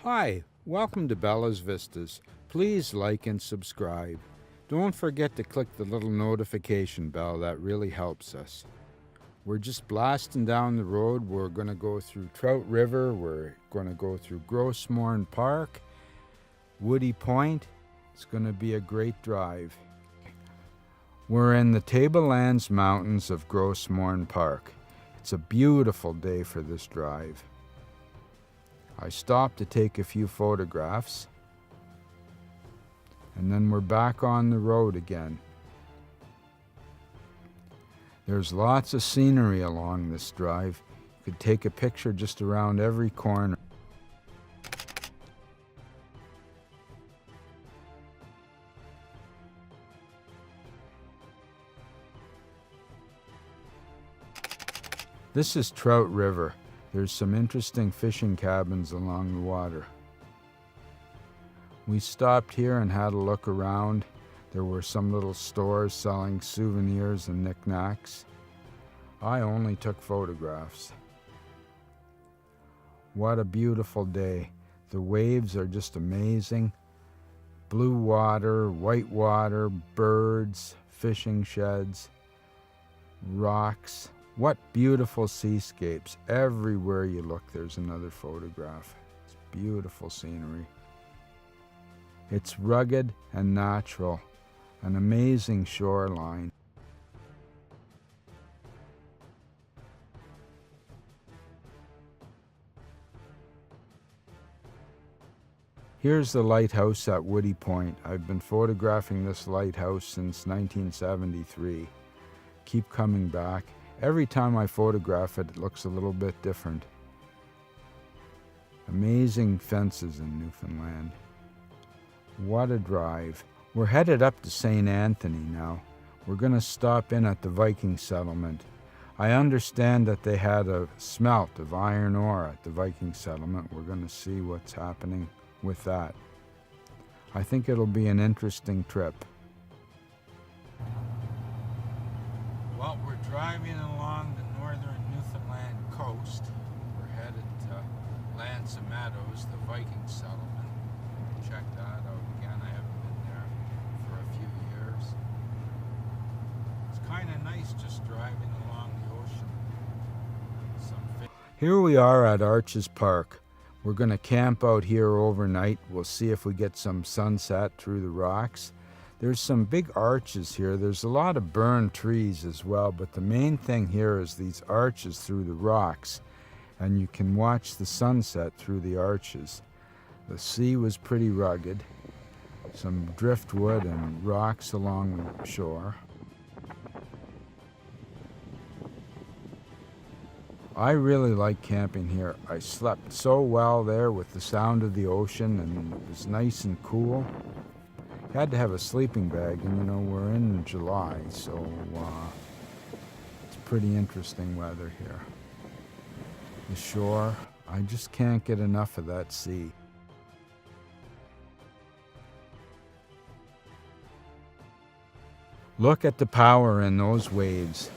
Hi, welcome to Bella's Vistas. Please like and subscribe. Don't forget to click the little notification bell, that really helps us. We're just blasting down the road. We're going to go through Trout River. We're going to go through Gros Morne Park, Woody Point. It's going to be a great drive. We're in the Tablelands Mountains of Gros Morne Park. It's a beautiful day for this drive. I stopped to take a few photographs, and then we're back on the road again. There's lots of scenery along this drive. You could take a picture just around every corner. This is Trout River. There's some interesting fishing cabins along the water. We stopped here and had a look around. There were some little stores selling souvenirs and knickknacks. I only took photographs. What a beautiful day. The waves are just amazing. Blue water, white water, birds, fishing sheds, rocks. What beautiful seascapes. Everywhere you look, there's another photograph. It's beautiful scenery. It's rugged and natural, an amazing shoreline. Here's the lighthouse at Woody Point. I've been photographing this lighthouse since 1973. Keep coming back. Every time I photograph it, it looks a little bit different. Amazing fences in Newfoundland. What a drive. We're headed up to St. Anthony now. We're going to stop in at the Viking settlement. I understand that they had a smelt of iron ore at the Viking settlement. We're going to see what's happening with that. I think it'll be an interesting trip. Well, we're driving along the northern Newfoundland coast. We're headed to Lanse aux Meadows, the Viking settlement. Check that out again. I haven't been there for a few years. It's kind of nice just driving along the ocean. Here we are at Arches Park. We're going to camp out here overnight. We'll see if we get some sunset through the rocks. There's some big arches here. There's a lot of burned trees as well, but the main thing here is these arches through the rocks, and you can watch the sunset through the arches. The sea was pretty rugged, some driftwood and rocks along the shore. I really like camping here. I slept so well there with the sound of the ocean, and it was nice and cool. Had to have a sleeping bag, and you know, we're in July, so it's pretty interesting weather here. The shore, I just can't get enough of that sea. Look at the power in those waves,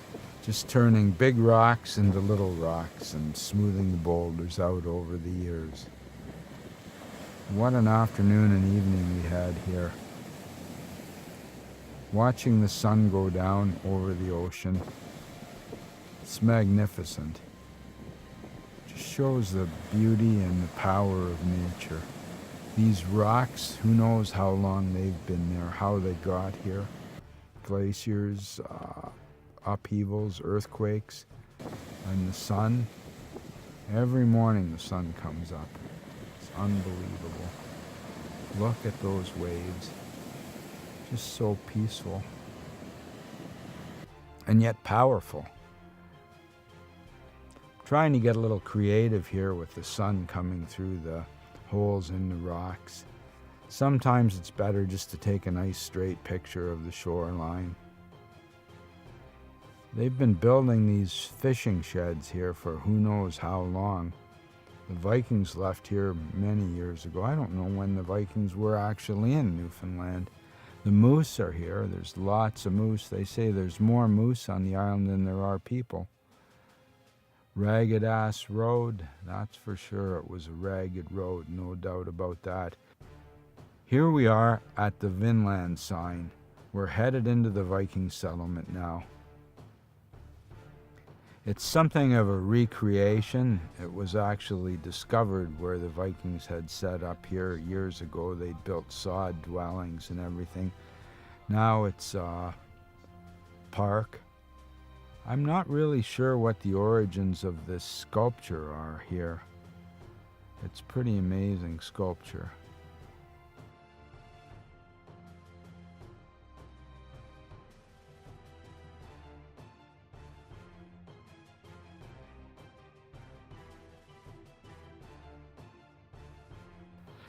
just turning big rocks into little rocks and smoothing the boulders out over the years. What an afternoon and evening we had here. Watching the sun go down over the ocean, it's magnificent. Just shows the beauty and the power of nature. These rocks, who knows how long they've been there, how they got here. Glaciers, upheavals, earthquakes, and the sun. Every morning the sun comes up. It's unbelievable. Look at those waves. Just so peaceful, and yet powerful. Trying to get a little creative here with the sun coming through the holes in the rocks. Sometimes it's better just to take a nice straight picture of the shoreline. They've been building these fishing sheds here for who knows how long. The Vikings left here many years ago. I don't know when the Vikings were actually in Newfoundland. The moose are here. There's lots of moose. They say there's more moose on the island than there are people. Ragged ass road, that's for sure. It was a ragged road, no doubt about that. Here we are at the Vinland sign. We're headed into the Viking settlement now. It's something of a recreation. It was actually discovered where the Vikings had set up here years ago. They'd built sod dwellings and everything. Now it's a park. I'm not really sure what the origins of this sculpture are here. It's pretty amazing sculpture.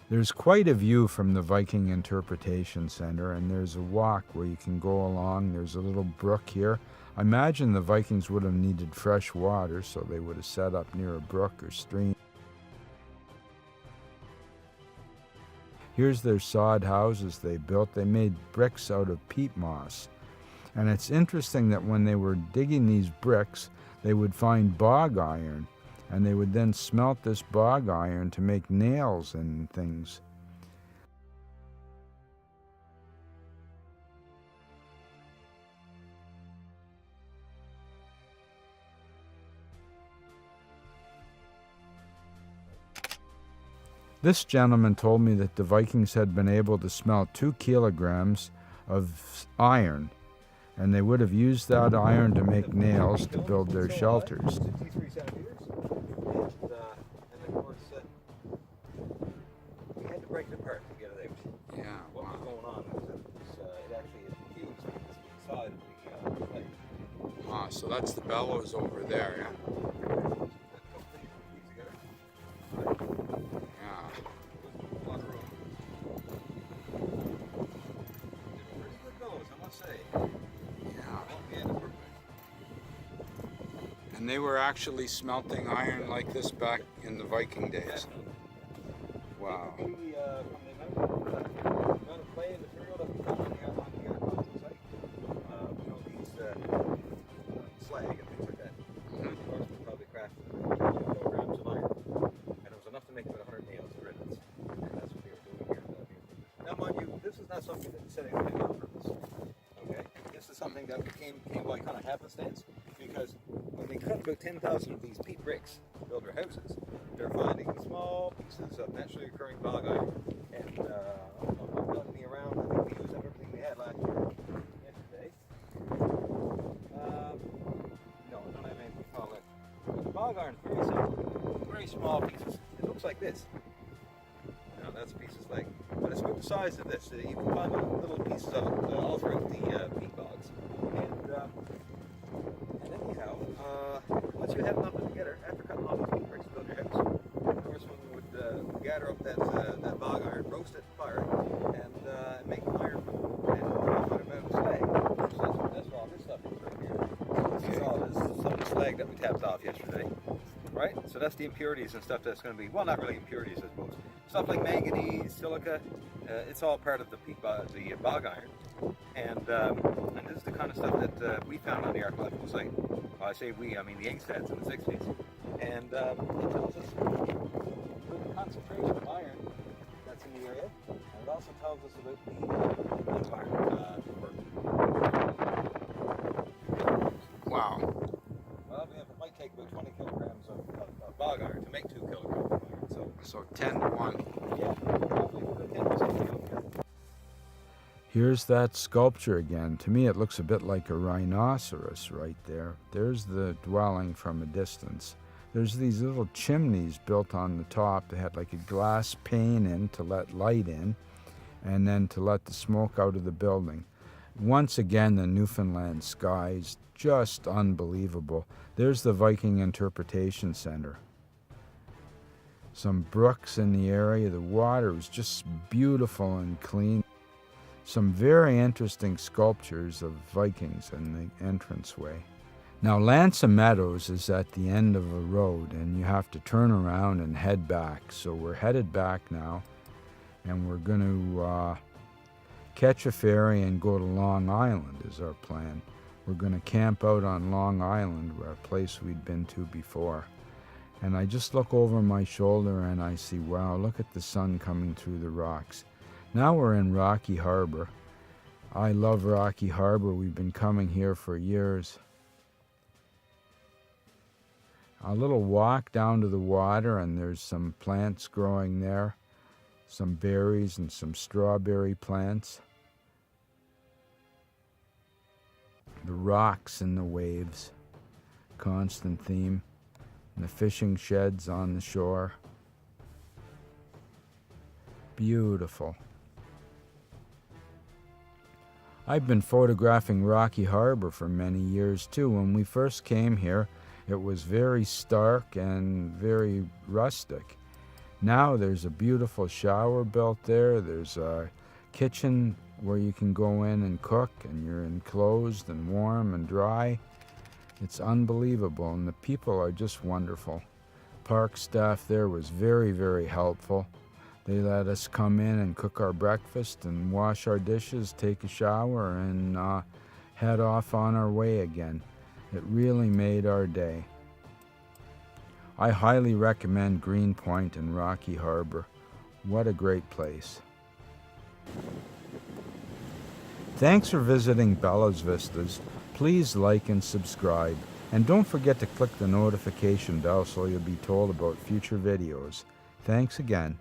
There's quite a view from the Viking Interpretation Center, and there's a walk where you can go along. There's a little brook here. I imagine the Vikings would have needed fresh water, so they would have set up near a brook or stream. Here's their sod houses they built. They made bricks out of peat moss. And it's interesting that when they were digging these bricks, they would find bog iron, and they would then smelt this bog iron to make nails and things. This gentleman told me that the Vikings had been able to smelt 2 kilograms of iron, and they would have used that iron to make nails to build their shelters. 63 centimeters. And of course, we had to break it apart to get it out. Yeah, What was going on was it actually fused the side of the plate. Ah, so that's the bellows over there, yeah? And they were actually smelting iron like this back in the Viking days. Wow. From the amount of clay and material that we found on the archaeological site, these slag and things like that. Of course, we probably crafted 2 kilograms of iron, and it was enough to make about 100 nails of ribbons. And that's what they were doing here. Now, mind you, this is not something that set anything on purpose. Okay, this is something that came by kind of happenstance, because when they cut about 10,000 of these peat bricks to build their houses, they're finding small pieces of naturally occurring bog iron. And I've got me around. I think we used up everything we had last yesterday. No, I don't have anything to call it. The bog iron is very simple, very small pieces. It looks like this. Now that's pieces like, but it's about the size of this. You can find little pieces of it all throughout the peat bogs. And anyhow, once you have enough together, after cutting all those peat bricks to build your house, of course, when we would gather up that bog iron, roast it, fire it, and make iron and put it out of slag. So that's where all this stuff is right here. This is all some of the slag that we tapped off yesterday. Right? So that's the impurities and stuff that's going to be, well, not really impurities, I suppose. Stuff like manganese, silica, it's all part of the bog iron. And this is the kind of stuff that we found on the archaeological site. Well, I say we, I mean the Ingstads in the 60s. And it tells us the concentration of iron that's in the area. And it also tells us about the environment. Wow. Well, it might take about 20 kilograms of bog iron to make 2 kilograms of iron. So 10 to 1. Yeah, probably 10%. Here's that sculpture again. To me, it looks a bit like a rhinoceros right there. There's the dwelling from a distance. There's these little chimneys built on the top. They had like a glass pane in to let light in, and then to let the smoke out of the building. Once again, the Newfoundland sky is just unbelievable. There's the Viking Interpretation Center. Some brooks in the area. The water was just beautiful and clean. Some very interesting sculptures of Vikings in the entranceway. Now, Lanse aux Meadows is at the end of a road, and you have to turn around and head back. So we're headed back now, and we're going to catch a ferry and go to Long Island is our plan. We're going to camp out on Long Island, a place we'd been to before. And I just look over my shoulder and I see, wow, look at the sun coming through the rocks. Now we're in Rocky Harbor. I love Rocky Harbor. We've been coming here for years. A little walk down to the water, and there's some plants growing there, some berries and some strawberry plants. The rocks and the waves, constant theme, and the fishing sheds on the shore. Beautiful. I've been photographing Rocky Harbor for many years too. When we first came here, it was very stark and very rustic. Now there's a beautiful shower built there. There's a kitchen where you can go in and cook, and you're enclosed and warm and dry. It's unbelievable, and the people are just wonderful. Park staff there was very, very helpful. They let us come in and cook our breakfast and wash our dishes, take a shower, and head off on our way again. It really made our day. I highly recommend Greenpoint and Rocky Harbor. What a great place. Thanks for visiting Bella's Vistas. Please like and subscribe. And don't forget to click the notification bell so you'll be told about future videos. Thanks again.